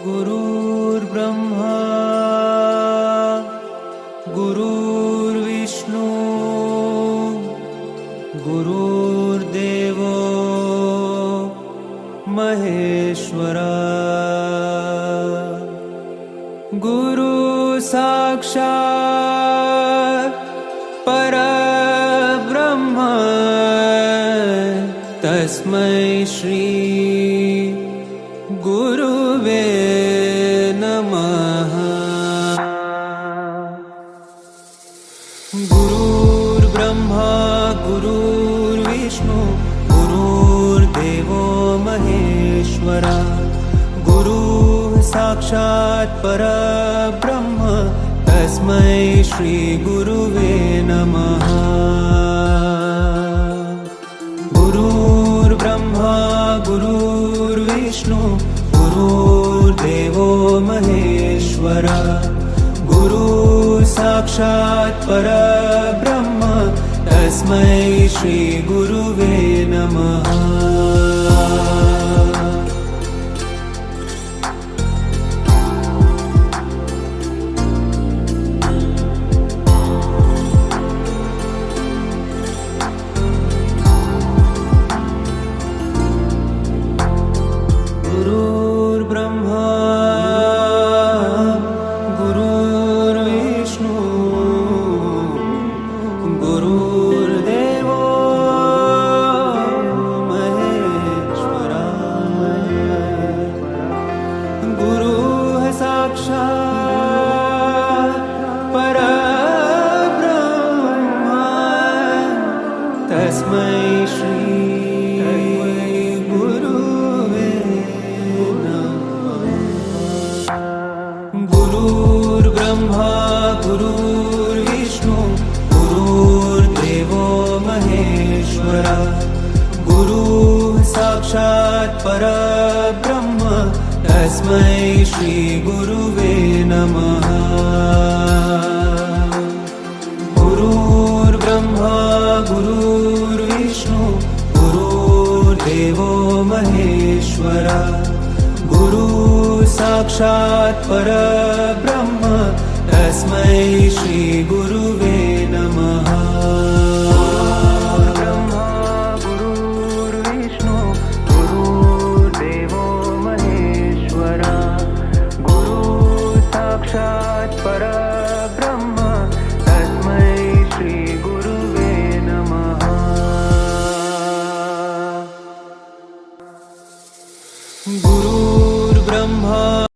गुरुर्ब्रह्मा गुरुर्विष्णू गुरुर्देवो महेश्वरा गुरु साक्षात् परब्रह्म तस्मै श्री गुरुवे नमः। गुरुर्ब्रह्मा गुरुर्विष्णु गुरुर्देवो महेश्वरा गुरुः साक्षात् परब्रह्म तस्मै श्री गुरुवे नमः। गुरुर्ब्रह्मा गुरुर्विष्णु गुरुर्देवो महेश्वरा गुरुः साक्षात् परब्रह्म तस्मै श्री गुरुवे नमः। गुरुर्ब्रह्मा गुरुर्विष्णु गुरुर्देवो महेश्वरा गुरुः साक्षात् परब्रह्म तस्मै श्री गुरुर्ब्रह्मा गुरुर्विष्णु गुरुर्देवो महेश्वरा गुरुः साक्षात् परब्रह्म तस्मै श्री गुरुवे नमः। गुरुर्ब्रह्मा गुरुर्विष्णु गुरुर्देवो महेश्वरा गुरुः साक्षात् परब्रह्म तस्मै श्री गुरुवे नमः। ब्रह्मा गुरुर्विष्णु गुरुर्देवो महेश्वरा गुरुः साक्षात् परब्रह्म तस्मै श्री गुरुवे नमः। गुरु